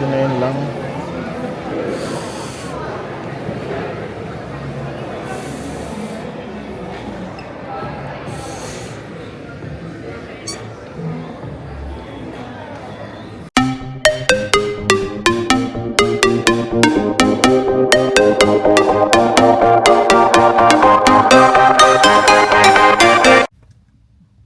medyo ngayon lang.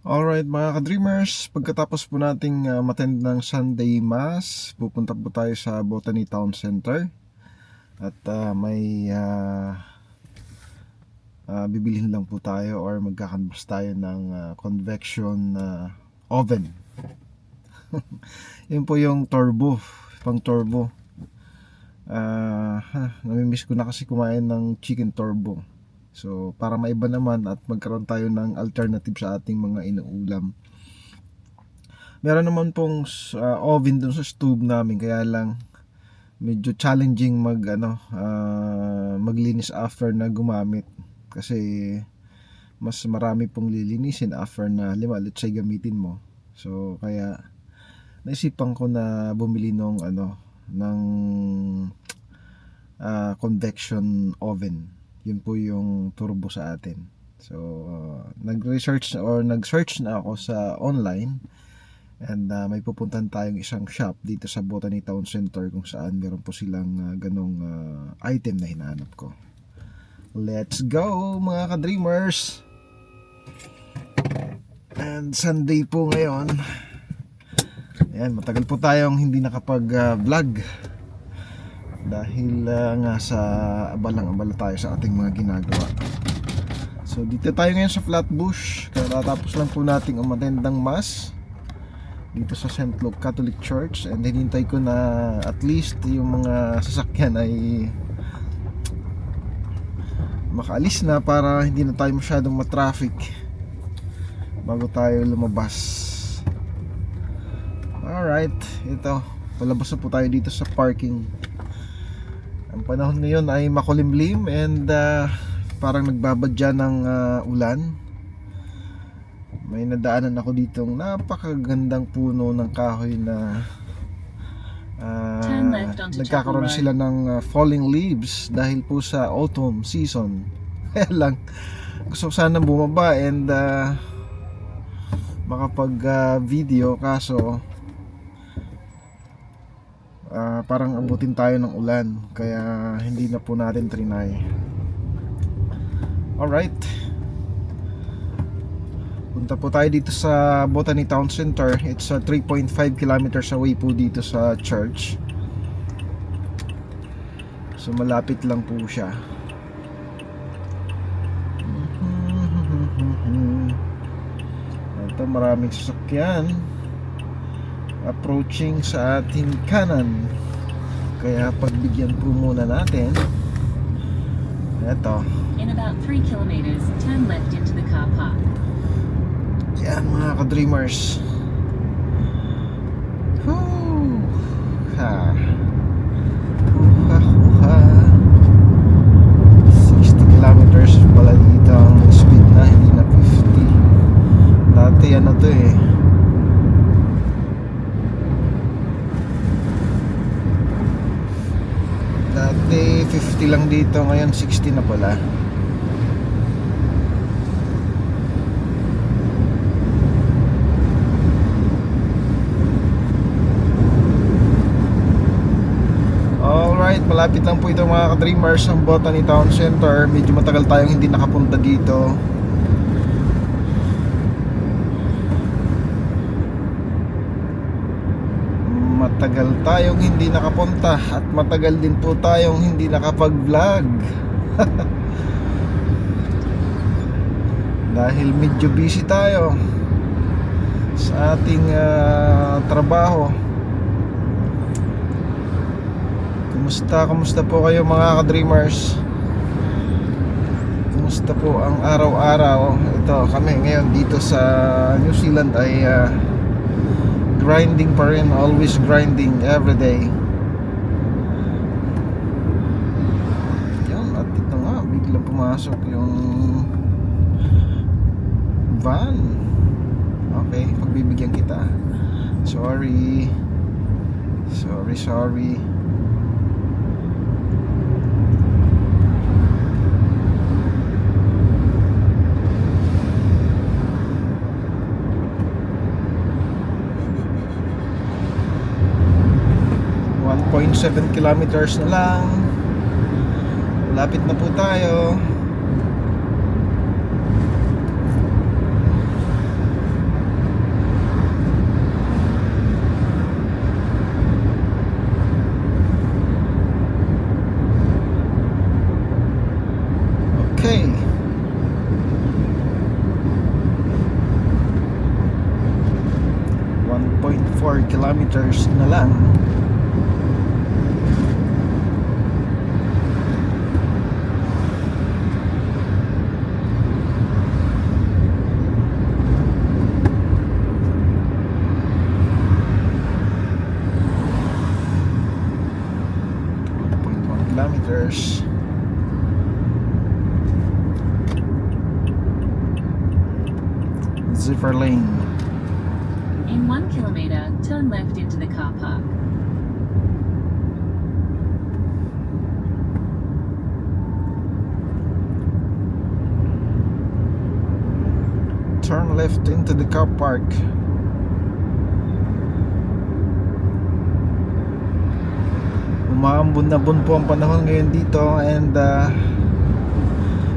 Alright mga ka-dreamers, pagkatapos po nating matend ng Sunday Mass, pupunta po tayo sa Botany Town Center. At may bibilhin lang po tayo or magkakanvas tayo ng convection oven. Yun po yung turbo, pang turbo. Namimiss ko na kasi kumain ng chicken turbo. So para maiba naman at magkaroon tayo ng alternative sa ating mga inuulam. Meron naman pong oven dun sa stove namin, kaya lang medyo challenging maglinis after na gumamit, kasi mas marami pong lilinisin after na let's say gamitin mo. So kaya naisipan ko na bumili ng convection oven. Yun po yung turbo sa atin. So nag-search na ako sa online, and may pupuntahan tayong isang shop dito sa Botany Town Center kung saan meron po silang ganong item na hinahanap ko. Let's go mga ka-dreamers! And Sunday po ngayon. Ayan, matagal po tayong hindi nakapag-vlog dahil nga sa abala tayo sa ating mga ginagawa. So dito tayo ngayon sa Flatbush. Katatapos lang po nating umatendang mass dito sa St. Luke Catholic Church, and hinintay ko na at least yung mga sasakyan ay makaalis na para hindi na tayo masyadong matraffic bago tayo lumabas. Alright, ito, palabas na po tayo dito sa parking. Ang panahon ngayon ay makulimlim and parang nagbabadya ng ulan. May nadaanan ako ditong napakagandang puno ng kahoy na nagkakaroon sila ng falling leaves dahil po sa autumn season. Kaya lang gusto ko sana bumaba and makapag video, kaso parang abutin tayo ng ulan, kaya hindi na po natin trinay. Alright, punta po tayo dito sa Botany Town Center. It's 3.5 kilometers away po dito sa church, so malapit lang po siya. Ito, maraming sasakyan approaching sa ating kanan, kaya pagbigyan po muna natin. Eto, in about 3 kilometers, turn left into the car park. yan mga ka-dreamers. Woo! Ha! Huha, huha. 60 kilometers pala dito ang speed na, hindi na 50. Dati ano to eh, dati 50 lang dito, ngayon 60 na pala. Alright, malapit lang po ito mga ka-dreamers, ang Botany Town Center. Medyo matagal tayong hindi nakapunta dito. Matagal tayong hindi nakapunta at matagal din po tayong hindi nakapag-vlog. Dahil medyo busy tayo sa ating trabaho. Kumusta po kayo mga ka-dreamers? Kumusta po ang araw-araw? Ito, kami ngayon dito sa New Zealand ay grinding pa rin, always grinding every day. Yan, at ito nga, biglang pumasok yung van. Okay, pagbibigyan kita. Sorry. Sorry. .7 kilometers na lang. Lapit na po tayo. Okay. .4 kilometers na lang. Kilometers. Zipper lane. In 1 kilometer, turn left into the car park. Turn left into the car park. Umaambon-ambon po ang panahon ngayon dito, and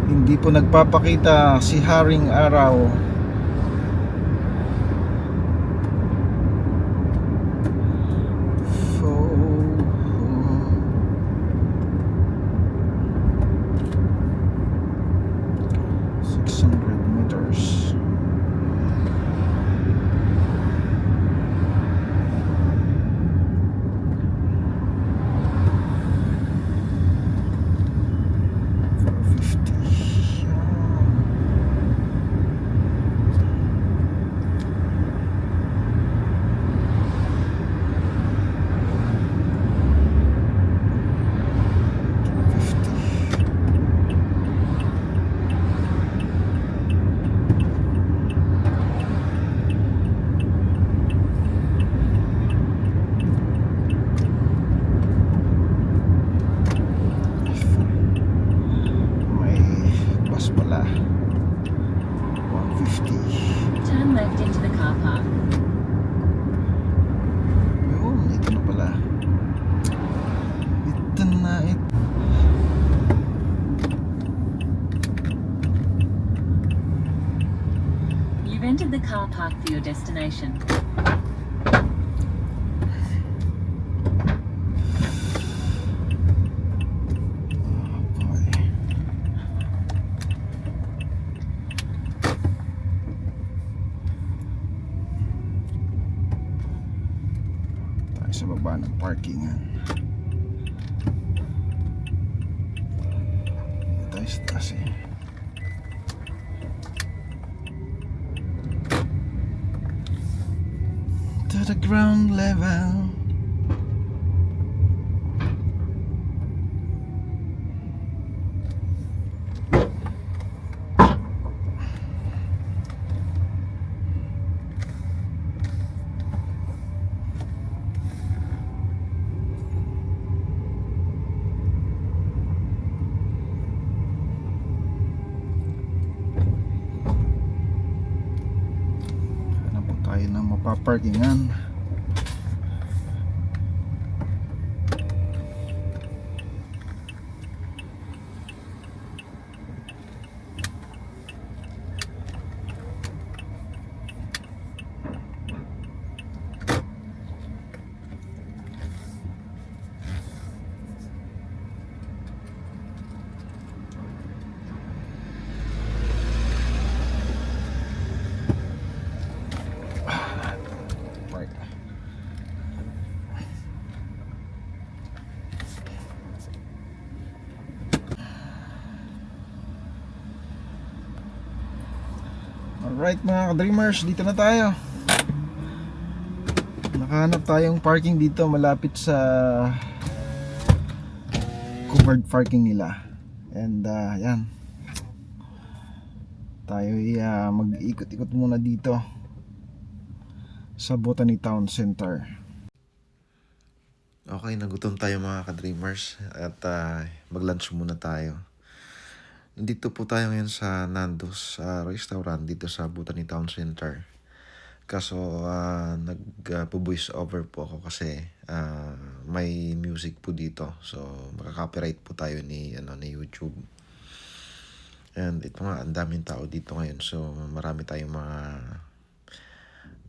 hindi po nagpapakita si Haring Araw. So, 600 meters. Turn left into the car park. Yun, ito na pala. Ito na ito. You've entered the car park for your destination. Sa baba ng parkingan. Ito is taas eh. To the ground level. Tayo na mapaparkingan. Alright mga ka-dreamers, dito na tayo. Nakahanap tayong parking dito malapit sa covered parking nila. And yan. Tayo mag-ikot-ikot muna dito sa Botany Town Center. Okay, nagutom tayo mga ka-dreamers at mag-lunch muna tayo. Nandito po tayo ngayon sa Nando's restaurant dito sa Botany Town Center. Kaso nag-voice over po ako kasi may music po dito. So makaka-copyright po tayo ni YouTube. And ito nga, ang daming tao dito ngayon. So marami tayong mga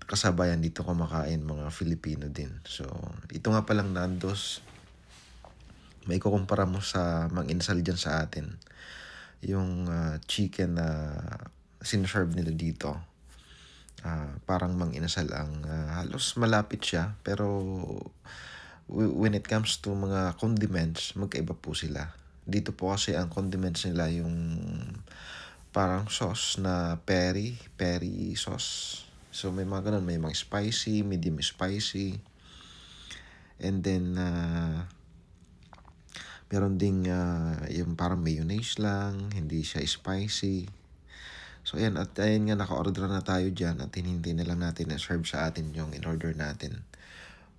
kasabayan dito kumakain, mga Filipino din. So ito nga palang Nando's, may kukumpara mo sa mang-inasal dyan sa atin. Yung chicken na sinaserve nila dito. Parang mang-inasal ang halos malapit siya. Pero when it comes to mga condiments, magkaiba po sila. Dito po kasi ang condiments nila yung parang sauce na peri sauce. So may mga ganun, may mga spicy, medium spicy. And then meron ding yung parang mayonnaise lang, hindi siya spicy. So ayan, at ayan nga, naka-order na tayo dyan at hinintay na lang natin na serve sa atin yung in-order natin.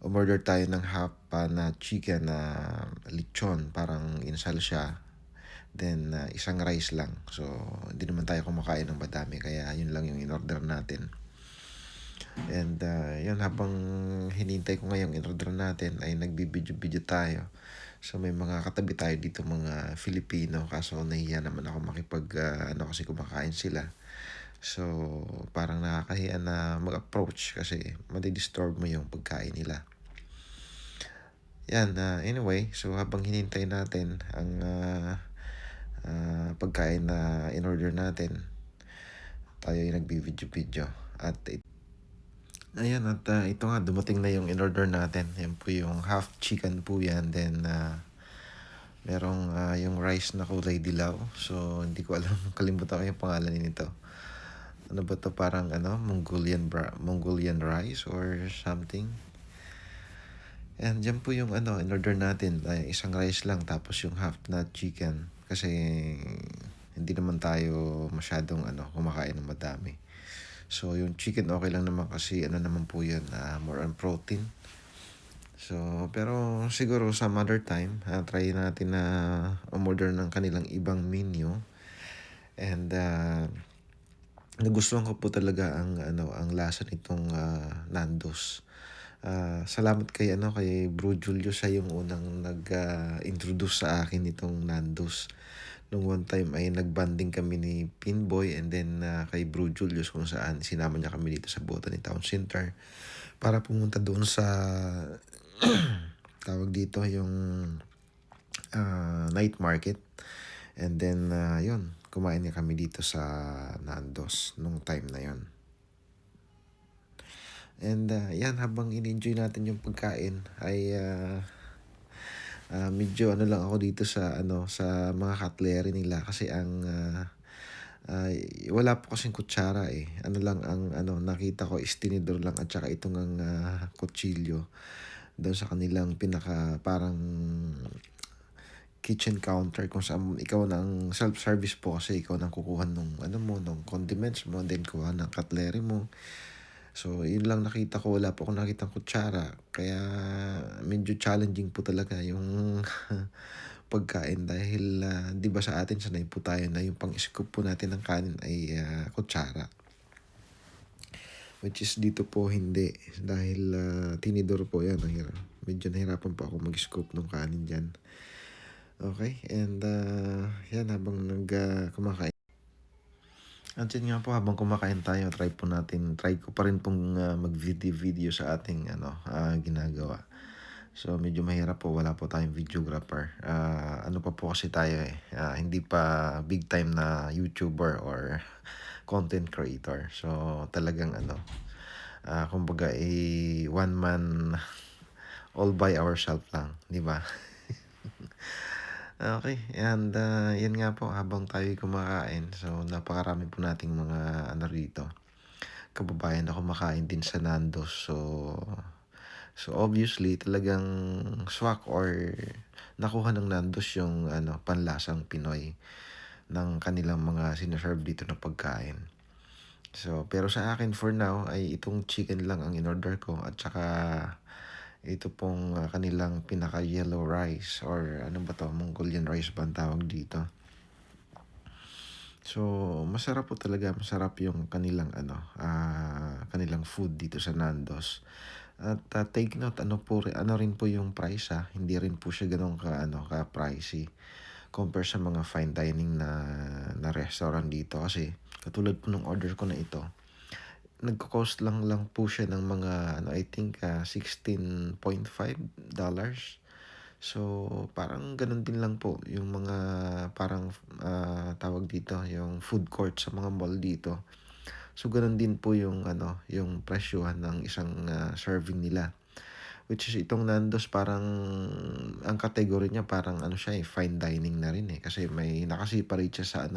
Umorder tayo ng half na chicken na lechon, parang inasal siya. Then isang rice lang. So hindi naman tayo kumakain ng madami, kaya yun lang yung in-order natin. And yun, habang hinintay ko ngayong in-order natin ay nagbibideo-video tayo. So may mga katabi tayo dito, mga Filipino, kaso nahiya naman ako kasi kumakain sila. So parang nakakahiya na mag-approach kasi madidisturb mo yung pagkain nila. Yan, anyway, so habang hinintay natin ang pagkain na in-order natin, tayo ay nagbi-video-video. At ayan, at ito nga, dumating na yung in-order natin. Yan po yung half chicken po yan. Then merong yung rice na kulay dilaw. So hindi ko alam, kalimutan ko yung pangalan nito. Ano ba to, parang Mongolian rice or something. And dyan po yung in-order natin, isang rice lang tapos yung half na chicken. Kasi hindi naman tayo masyadong kumakain ng madami. So yung chicken okay lang naman kasi naman po yun, more on protein. So pero siguro some other time, try natin na umorder ng kanilang ibang menu. And nagustuhan ko po talaga ang lasa nitong Nando's. Salamat kay Bro Julio, siya yung unang nag-introduce sa akin nitong Nando's. Nung one time ay nagbanding kami ni Pinboy and then kay Bro Julius, kung saan sinama niya kami dito sa Botany Town Center para pumunta doon sa tawag dito yung night market. And then yun, kumain niya kami dito sa Nando's nung time na yun. And yan, habang in-enjoy natin yung pagkain ay medyo lang ako dito sa sa mga cutlery nila kasi ang wala po kasing kutsara eh. Lang ang nakita ko is tinidor lang at saka itong ang kutsilyo doon sa kanilang pinaka parang kitchen counter, kung saan ikaw nang self-service po kasi ikaw nang kukuha nung nung condiments mo, then kuha ng cutlery mo. So, yun lang nakita ko. Wala po akong nakitang kutsara. Kaya, medyo challenging po talaga yung pagkain. Dahil, di ba sa atin, sanay po tayo na yung pang-scoop po natin ng kanin ay kutsara. Which is dito po hindi. Dahil tinidor po yan. Medyo nahirapan po ako mag-scoop ng kanin dyan. Okay, and yan, habang kumakain. At yun nga po, habang kumakain tayo, try ko pa rin pong mag-video sa ating ginagawa. So medyo mahirap po, wala po tayong videographer. Ano pa po kasi tayo hindi pa big time na YouTuber or content creator. So talagang kumbaga one man all by ourselves lang, di ba? Okay, and yan nga po, habang tayo kumakain, so napakarami po nating mga rito, kababayan na kumakain din sa Nando's. So obviously talagang swak or nakuha ng Nando's yung panlasang Pinoy ng kanilang mga sinaserve dito na pagkain. So pero sa akin for now ay itong chicken lang ang in-order ko at saka Ito pong kanilang pinaka-yellow rice or ano ba 'to, Mongolian rice ba ang tawag dito. So, masarap po talaga, masarap yung kanilang kanilang food dito sa Nando's. At take note, ano rin po yung price hindi rin po siya gano'n ka-pricey compare sa mga fine dining na restaurant dito. Kasi katulad po nung order ko na ito, nagko-cost lang po siya ng mga I think $16.5. So, parang gano'n din lang po yung mga parang tawag dito, yung food court sa mga mall dito. So, gano'n din po yung yung presyuhan ng isang serving nila. Which is itong Nando's parang ang category niya parang siya fine dining na rin kasi may naka-separate siya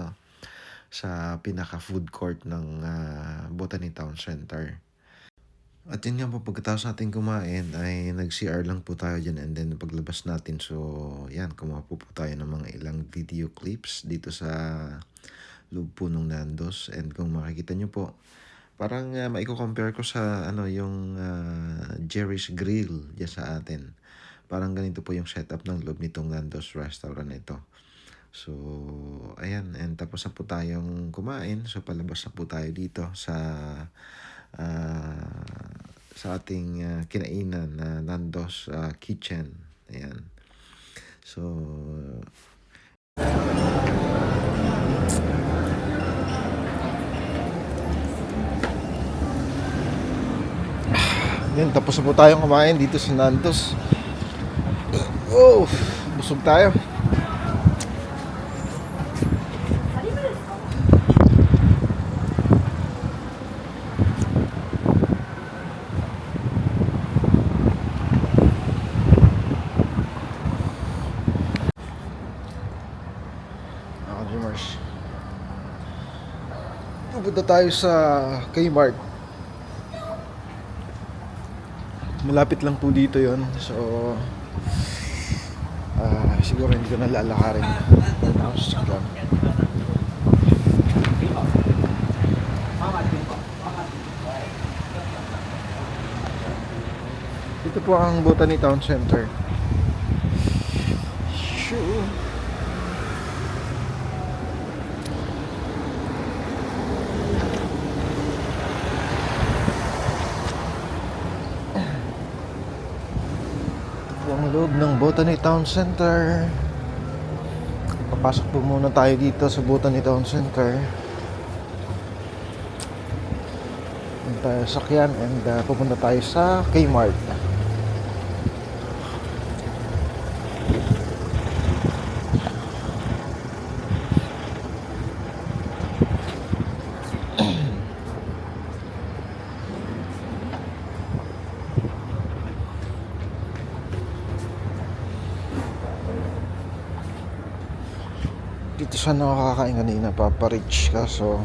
sa pinaka-food court ng Botany Town Center. At yun nga po, pagkatapos natin kumain ay nag-CR lang po tayo dyan, and then paglabas natin, so yan, kumuha po tayo ng mga ilang video clips dito sa loob po nung Nando's. And kung makikita nyo po, parang maiko-compare ko sa yung Jerry's Grill dyan sa atin. Parang ganito po yung setup ng loob nitong Nando's restaurant ito. So, ayan, and tapos na po tayong kumain. So, palabas na po tayo dito sa ating kinainan na Nando's Kitchen. Ayan. So, yan, tapos na po tayong kumain dito sa Nando's. Oh, busog tayo. Dreamers. Pupunta tayo sa Kmart. Malapit lang po dito yon. So, siguro hindi ko na lalakarin. Ito po ang Botany Town Center. Sure. Ang loob ng Botany Town Center. Papasok po muna tayo dito sa Botany Town Center. Punta tayo sa sakyan and pupunta tayo sa Kmart. Dito sana ako kakain kanina, Papa Rich, kaso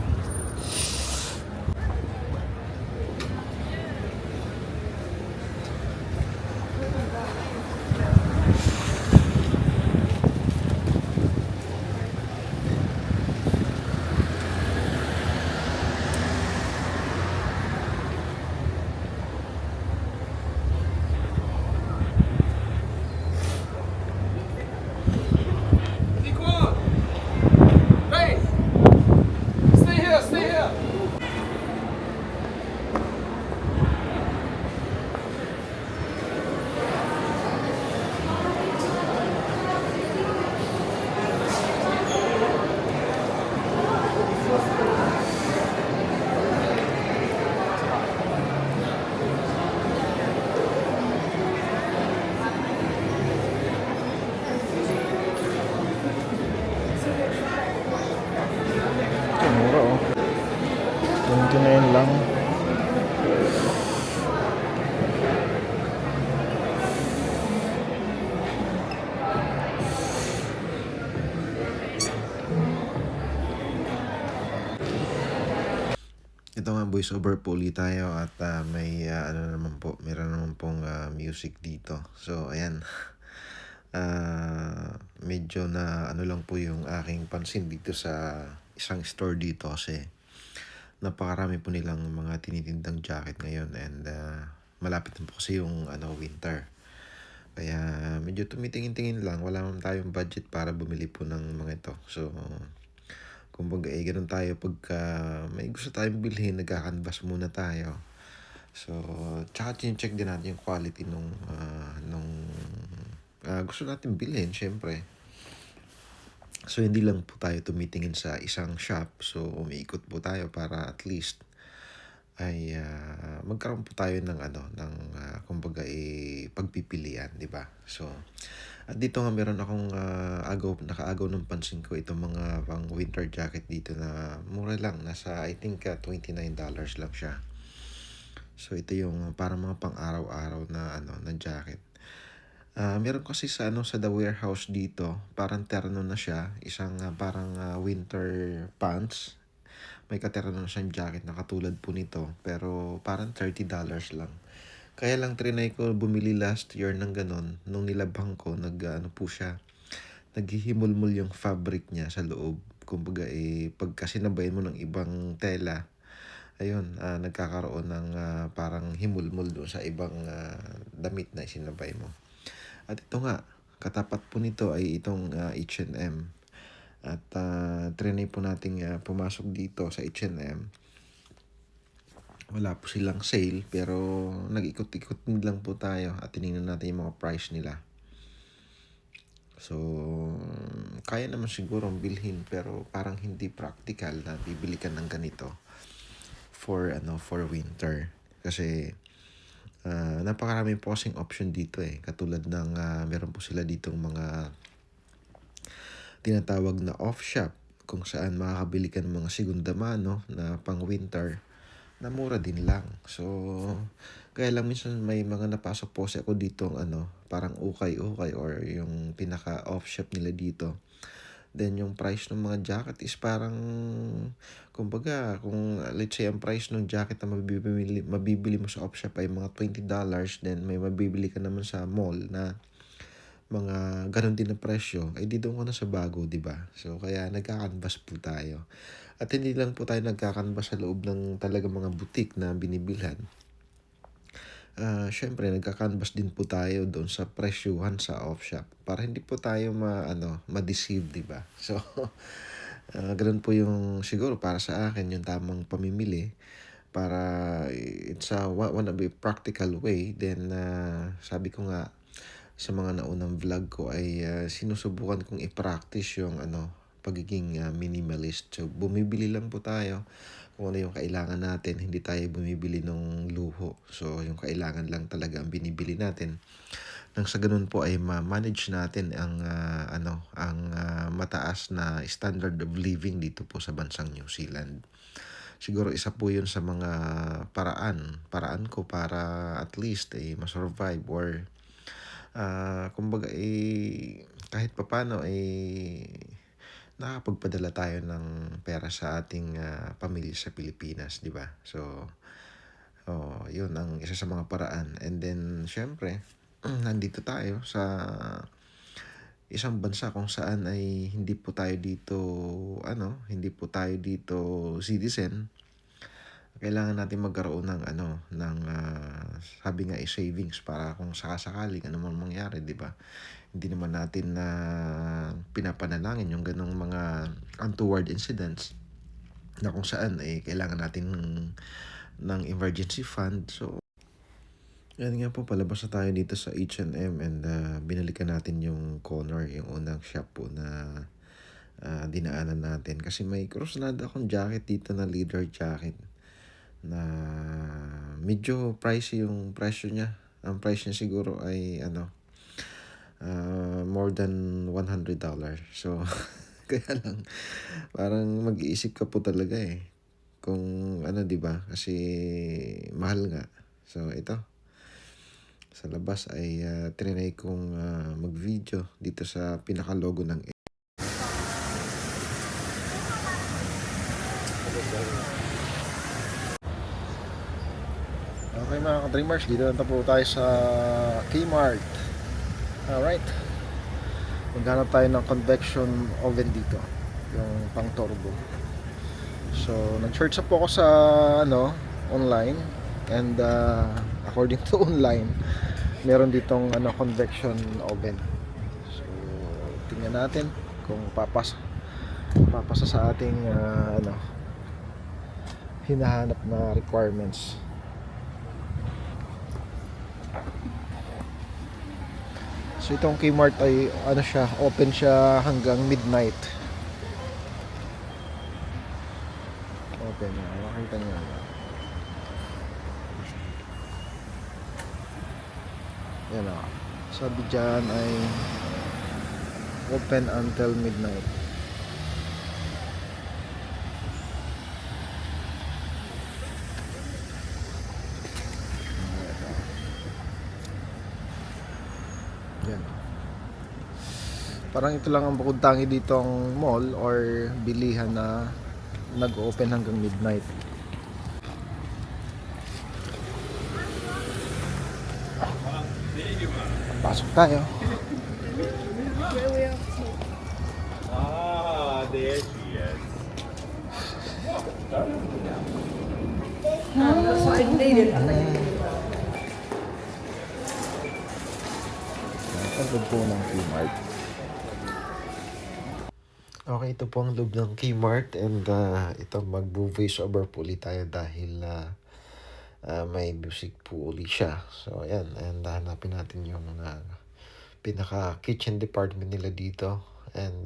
mura 29 lang. Ito nga, voice over po ulit tayo at may meron naman pong music dito. So, ayan. Medyo na lang po yung aking pansin dito sa isang store dito kasi napakarami po nilang mga tinitindang jacket ngayon, and malapit na po kasi yung winter. Kaya medyo tumitingin-tingin lang, wala naman tayong budget para bumili po ng mga ito. So, kumbaga ganun tayo pagka may gusto tayong bilhin, nagka-canvas muna tayo. So, tsaka check din natin yung quality nung gusto natin bilhin, syempre. So, hindi lang po tayo tumitingin sa isang shop. So, umiikot po tayo para at least ay magkaroon po tayo ng kumbaga pagpipilian, di ba? So, at dito nga meron akong nakaagaw ng pansin ko itong mga pang winter jacket dito na mura lang, nasa I think $29 lang siya. So, ito yung parang mga pang-araw-araw na jacket. Meron kasi sa The Warehouse dito, parang terno na siya, isang parang winter pants. May katerno na siyang jacket na katulad po nito, pero parang $30 lang. Kaya lang trinay ko bumili last year ng ganon, nung nilabhang ko, po siya, naghihimulmul yung fabric niya sa loob. Kumbaga pagka sinabayan mo ng ibang tela, ayun, nagkakaroon ng parang himulmul doon sa ibang damit na isinabay mo. At ito nga, katapat po nito ay itong H&M. At trinay po nating pumasok dito sa H&M. Wala po silang sale, pero nag-ikot-ikot lang po tayo at tinignan natin yung mga price nila. So, kaya naman siguro bilhin, pero parang hindi practical na bibili ka ng ganito for winter. Kasi napakarami po kasing option dito katulad ng meron po sila ditong mga tinatawag na off shop, kung saan makakabili ka ng mga segunda mano na pang winter na mura din lang. So, kaya lang minsan may mga napasok po ako dito parang ukay-ukay or yung pinaka off shop nila dito. Then yung price ng mga jacket is parang, kumbaga, kung let's say ang price ng jacket na mabibili mo sa off shop ay mga $20, then may mabibili ka naman sa mall na mga ganun din na presyo, ay di doon ko na sa bago, di ba? So, kaya nagkakanvas po tayo. At hindi lang po tayo nagkakanvas sa loob ng talaga mga butik na binibilhan. Syempre, nagkakanvas din po tayo doon sa presyuhan sa off shop para hindi po tayo ma-deceive, di ba? So, ganun po yung siguro para sa akin yung tamang pamimili para it's one of a practical way. Then, sabi ko nga, sa mga naunang vlog ko ay sinusubukan kong i-practice yung pagiging minimalist. So, bumibili lang po tayo kung ano yung kailangan natin. Hindi tayo bumibili ng luho. So, yung kailangan lang talaga ang binibili natin. Nang sa ganun po ay ma-manage natin ang mataas na standard of living dito po sa bansang New Zealand. Siguro isa po yun sa mga paraan ko para at least ma-survive or kumbaga kahit papano nakapagpadala tayo ng pera sa ating pamilya sa Pilipinas, di ba? So, yun ang isa sa mga paraan. And then, syempre, nandito tayo sa isang bansa kung saan ay hindi po tayo dito citizen. Kailangan natin magkaroon ng sabi nga savings para kung sakasakaling ano man mangyari, di ba? Hindi naman natin na pinapanalangin yung ganong mga untoward incidents na kung saan kailangan natin ng emergency fund. So, yan nga po, palabas na tayo dito sa H&M and binalikan natin yung corner, yung unang shop po na dinaanan natin. Kasi may krusnada akong jacket dito na leather jacket na medyo pricey yung presyo niya. Ang price niya siguro ay more than $100. So, kaya lang parang mag-iisip ka po talaga kung di ba? Kasi mahal nga. So, ito sa labas ay trinay kong mag-video dito sa pinaka-logo ng Okay mga ka-dreamers, dito na po tayo sa Kmart. Alright, maghanap tayo ng convection oven dito, yung pang turbo. So nag-search up po ako sa online And according to online, meron ditong convection oven. So tingnan natin kung papasa sa ating hinahanap na requirements. So itong Kmart ay siya, open siya hanggang midnight. Open, makikita niyo. Yan o. Sabi dyan ay open until midnight. Yan. Parang ito lang ang bukod tangi ditong mall or bilihan na nag-open hanggang midnight. Pasok tayo. There she is. Ang loob po ng Kmart. Okay, ito po ang loob ng Kmart and ito mag-voice over po ulit tayo dahil may music po ulit siya. So, ayan. And hanapin natin yung pinaka-kitchen department nila dito. And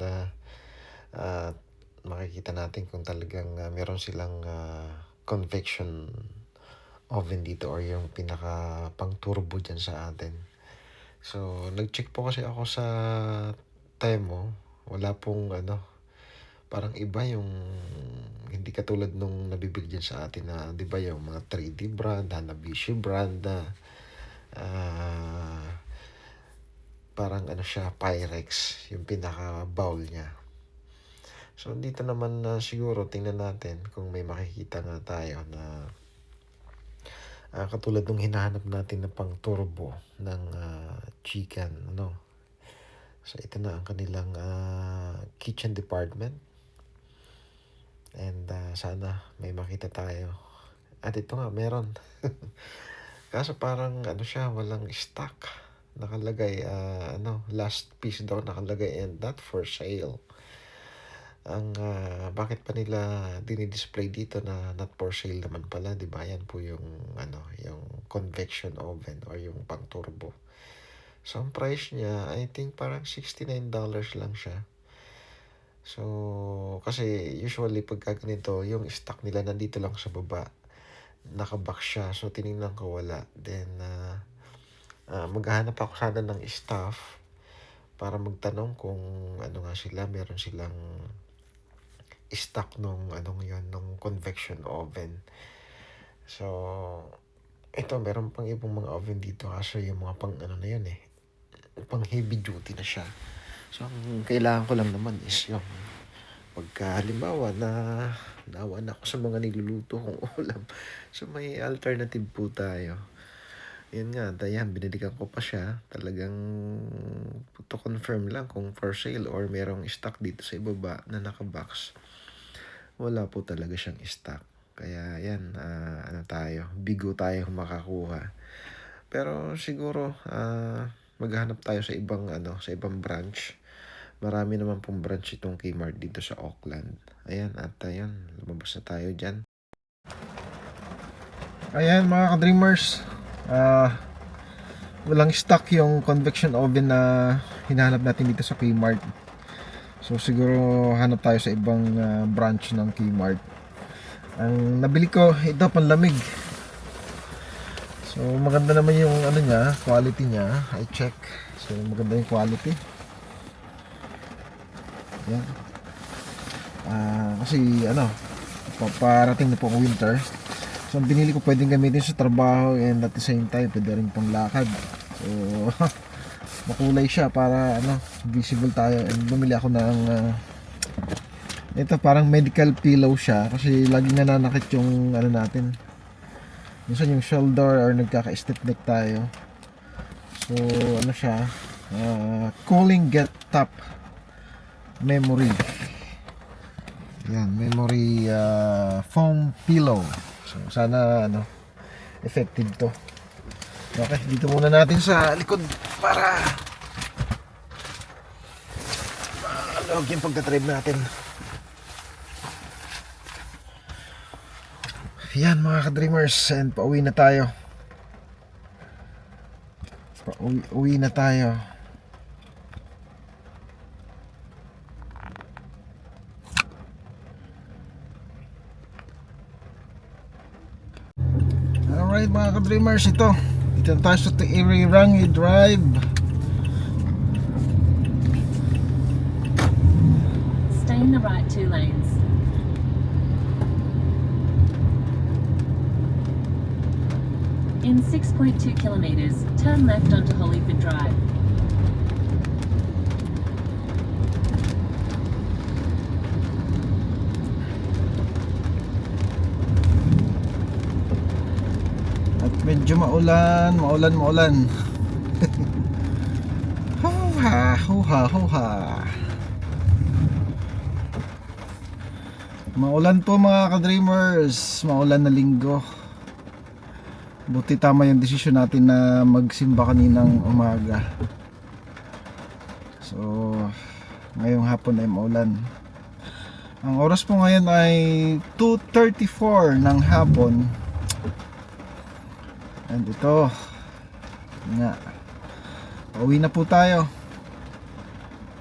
makikita natin kung talagang meron silang convection oven dito or yung pinaka pang-turbo dyan sa atin. So, nag-check po kasi ako sa Temo. Wala pong parang iba yung hindi katulad nung nabibili dyan sa atin na, di ba, yung mga 3D brand, Hanabishi brand na parang siya, Pyrex, yung pinaka-bowl niya. So, dito naman siguro tingnan natin kung may makikita nga tayo na katulad nung hinahanap natin na pang turbo ng chicken, So, ito na ang kanilang kitchen department. And sana may makita tayo. At ito nga, meron. Kaso parang siya, walang stock. Nakalagay, last piece daw nakalagay and not for sale. Ang bakit pa nila dinidisplay dito na not for sale naman pala, di ba? Yan po yung yung convection oven or yung pang turbo. So ang price niya, I think parang $69 lang siya. So kasi usually pagka ganito, yung stock nila nandito lang sa baba. Nakabox siya. So tiningnan ko wala. Then maghahanap ako sana ng staff para magtanong kung nga sila, meron silang stock nung nung convection oven. So ito, meron pang ibang mga oven dito kasi yung mga pang na yun pang heavy duty na siya. So ang kailangan ko lang naman is yung pagka halimbawa na nawan ako sa mga niluluto kong ulam. So may alternative po tayo. Yun nga, dayan, binilikan ko pa siya. Talagang to confirm lang kung for sale or merong stock dito sa ibaba na nakabox. Wala po talaga siyang stock. Kaya yan, bigo tayo makakuha. Pero siguro, maghanap tayo sa ibang, sa ibang branch. Marami naman pong branch itong Kmart dito sa Auckland. Ayan, at ayan, lumabas na tayo dyan. Ayan mga ka-dreamers, walang stock yung convection oven na hinahanap natin dito sa Kmart. So siguro hanap tayo sa ibang branch ng Kmart. Ang nabili ko, ito panlamig. So maganda naman yung niya, quality niya. I check. So maganda yung quality. Yan. Kasi paparating na po ang winter. So ang binili ko pwedeng gamitin sa trabaho and at the same time pwede rin pang lakad. So makulay siya para visible tayo. And bumili ako ng ito parang medical pillow siya kasi laging nananakit yung natin. Minsan yung shoulder or nagkaka-stiff neck tayo. So siya, cooling get top memory. Yan, memory foam pillow. So sana effective to. Okay, dito muna natin sa likod para malawag yung pagtatrive natin. Yan mga ka-dreamers, and pauwi na tayo. Uwi na tayo. Alright mga ka-dreamers, ito dito na tayo sa Rangi Drive. Stay in the right 2 lanes. In 6.2 kilometers, turn left onto Holyford Drive. At medyo maulan. Huha. Maulan po mga ka-dreamers. Maulan na linggo. Buti tama yung desisyon natin na magsimba kaninang umaga. So, ngayong hapon ay maulan. Ang oras po ngayon ay 2:34 ng hapon. And ito nga, pauwi na po tayo.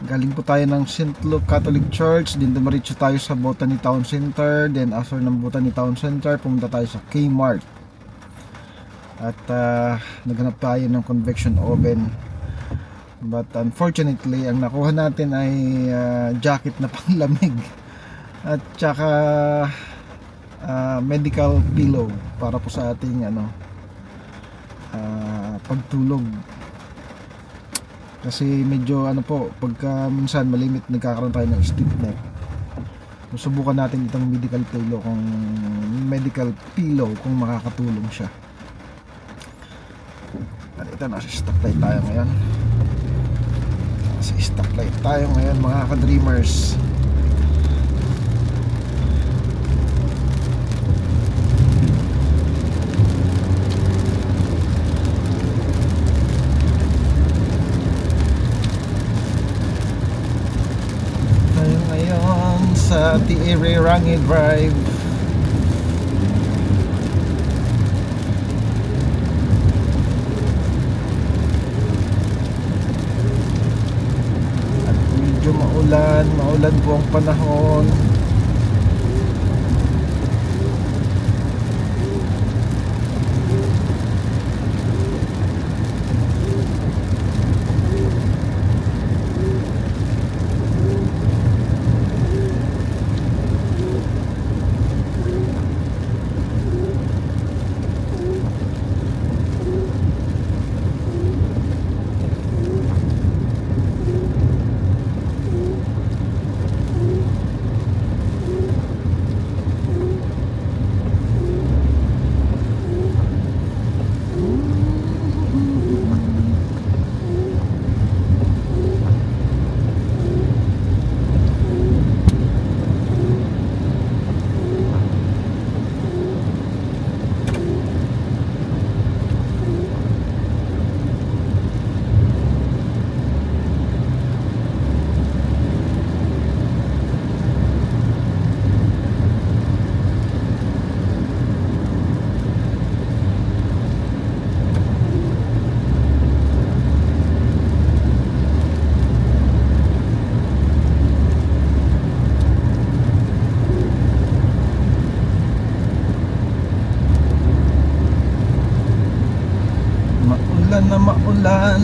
Galing po tayo ng St. Luke Catholic Church. Then dumiretso tayo sa Botany Town Center. Then after ng Botany Town Center, pumunta tayo sa Kmart. At naghanap tayo ng convection oven. But unfortunately, ang nakuha natin ay jacket na panglamig. At saka medical pillow para po sa ating pagtulog. Kasi medyo pagka minsan malimit nagkakaroon tayo ng stiff neck. Susubukan natin itong medical pillow kung makakatulong siya. At ito, nasa stoplight tayo ngayon. Mga ka-dreamers. Tayo ngayon sa Rangi Drive. Medyo maulan po ang panahon. Maulan.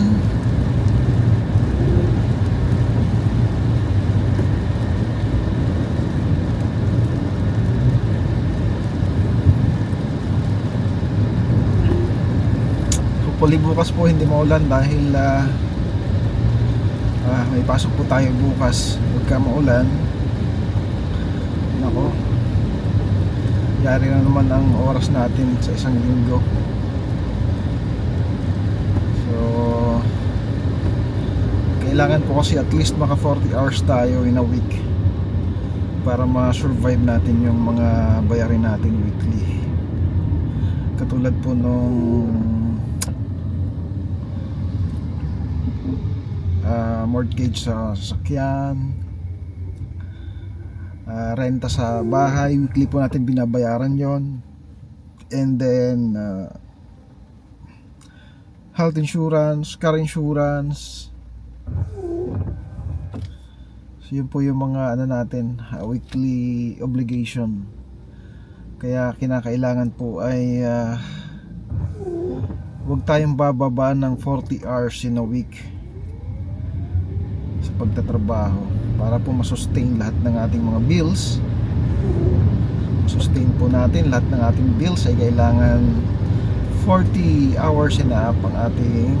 Hopefully bukas po hindi maulan dahil may pasok po tayo bukas. Pagka maulan, nako, yari na naman ang oras natin sa isang linggo. So kailangan po kasi at least maka 40 hours tayo in a week para ma-survive natin yung mga bayarin natin weekly. katulad po nung mortgage sa sasakyan, renta sa bahay, weekly po natin binabayaran yon, and then health insurance, car insurance. So yun po yung mga ano natin, weekly obligation. Kaya kinakailangan po ay huwag tayong bababa ng 40 hours in a week sa pagtatrabaho para po masustain lahat ng ating mga bills. Sustain po natin lahat ng ating bills ay kailangan 40 hours and a half ang ating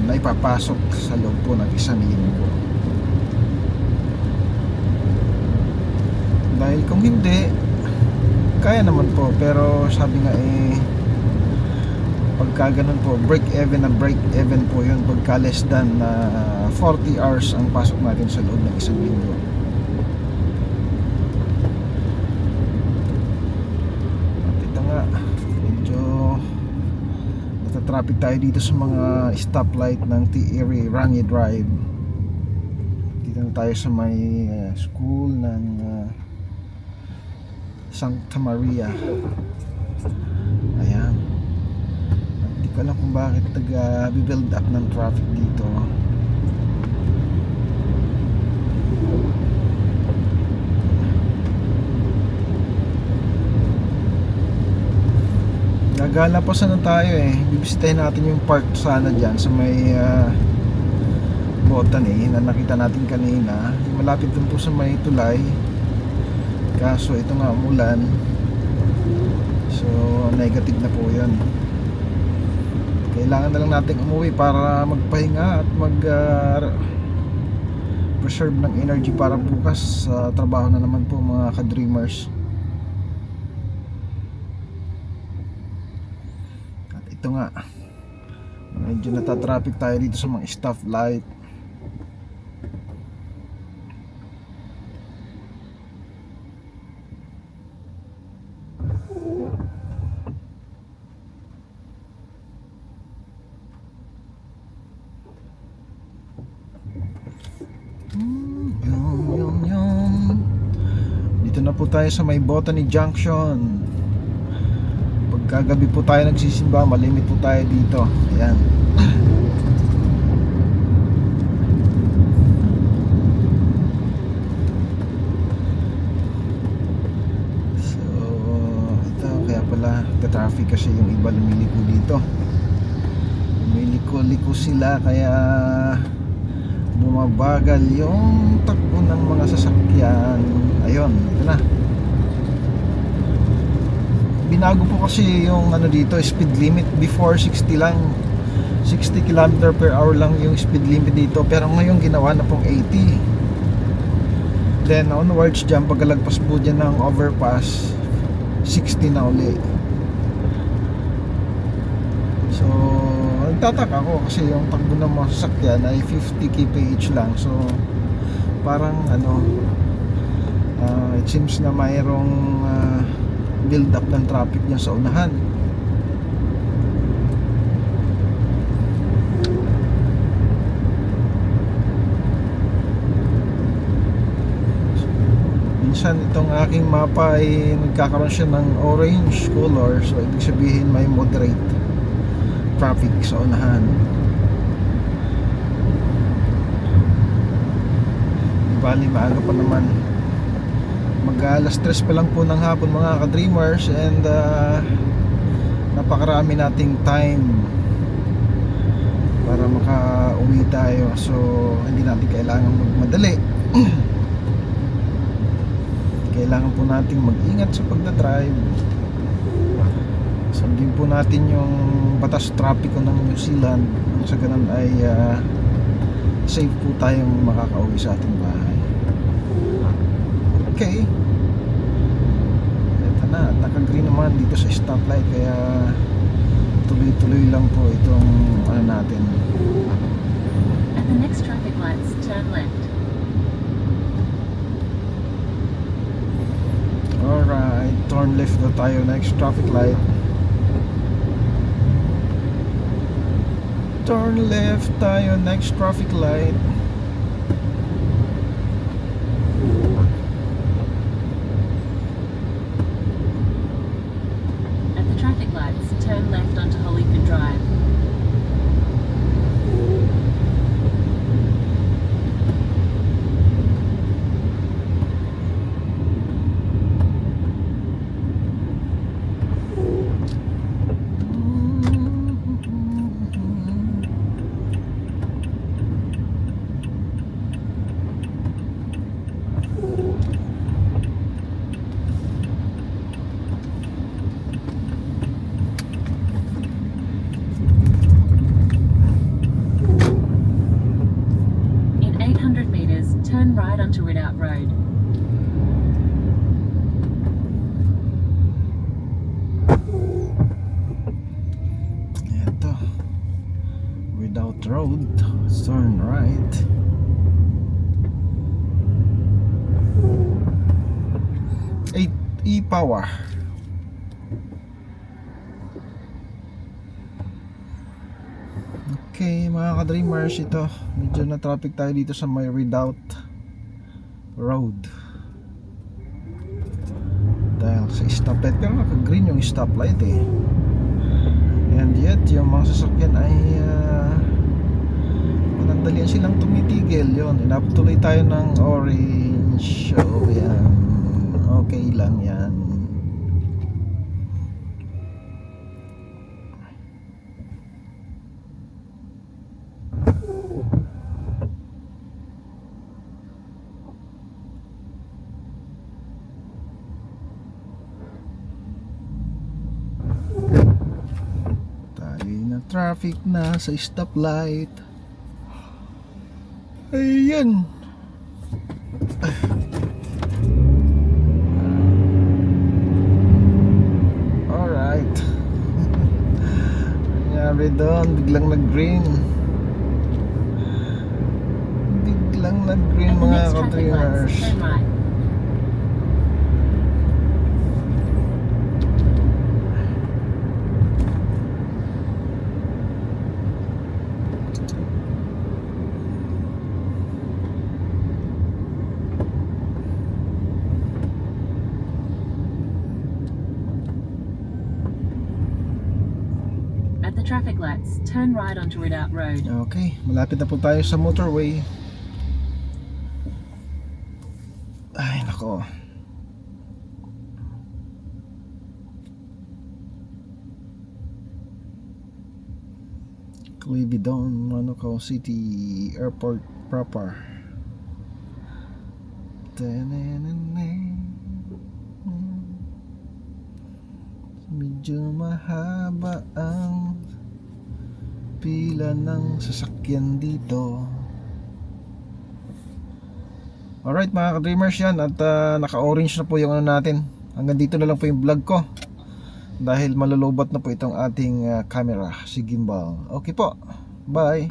naipapasok sa loob po ng isang linggo. Dahil kung hindi, kaya naman po, pero sabi nga pagka ganun po, break even po yun pagka less than 40 hours ang pasok natin sa loob ng isang linggo. At ito nga, medyo natatraffic tayo dito sa mga stoplight ng T-Erie Rangi Drive. Dito na tayo sa may school ng Santa Maria. Ayan. At di ko alam kung bakit nag-build up ng traffic dito. Gagala pa sana tayo bibisitahin natin yung park sana dyan sa may Botany na nakita natin kanina. Malapit dun po sa may tulay. Kaso ito nga umulan, so negative na po yun. Kailangan na lang natin umuwi para magpahinga at preserve ng energy para bukas sa trabaho na naman po mga ka-dreamers. At ito nga, medyo natatraffic tayo dito sa mga stoplight. Dito na po tayo sa may Botany Junction. Pagkagabi po tayo nagsisimba, malimit po tayo dito. Ayan. So ito, kaya pala ka-traffic kasi yung iba lumiliko dito. Lumiliko-liko sila kaya bumabagal yung takbo ng mga sasakyan. Ayun, ito na. Binago po kasi yung ano dito, speed limit. Before 60 lang, 60 km per hour lang yung speed limit dito, pero ngayon ginawa na pong 80. Then onwards dyan, pagkalagpas po dyan ng overpass, 60 na uli. So nagtataka ko kasi yung takbo ng mga sasakyan ay 50 kph lang. So parang it seems na mayroong build up ng traffic niya sa unahan. Minsan itong aking mapa ay nagkakaroon siya ng orange color, so ibig sabihin may moderate traffic sa unahan. Bali maaga pa naman, mag-alas 3 pa lang po ng hapon mga ka-dreamers, and napakarami nating time para maka-uwi tayo, so hindi natin kailangan magmadali. Kailangan po nating mag-ingat sa pagdadrive. Sundin po natin yung batas trapiko ng New Zealand, sa ganun ay safe po tayong makakauwi sa ating bahay. Okay, ito na, naka-green naman dito sa stoplight, kaya tuloy-tuloy lang po itong natin. At the next traffic lights, turn left. Alright, turn left na tayo next traffic light. Turn left tayo next traffic light. At the traffic lights, turn left onto Holyford Drive. In 800 meters, turn right onto Ridout Road. Ito, without road, turn right. E-Power. Okay mga ka-dreamers, ito medyo na traffic tayo dito sa may Redoubt Road dahil sa stoplight, pero naka-green yung stoplight eh, and yet yung mga sasakyan ay panandalian silang tumitigil. Yun, inabot tuloy tayo ng orange, so yan, okay lang yan. Traffic na sa stoplight. Ayan. Alright. Nangyari doon, biglang nag-green. Biglang nag-green At the mga next traffic ka-dreamers. lights, turn right. At the traffic lights, turn right onto Ridout Road. Okay, malapit na po tayo sa motorway. Ay, nako. Clibidon, Manukau City Airport proper. Medyo mahaba ang pila ng sasakyan dito. Alright mga ka-dreamers, yan, at naka-orange na po yung ano natin. Hanggang dito na lang po yung vlog ko dahil malulobot na po itong ating camera, si gimbal. Okay po, bye.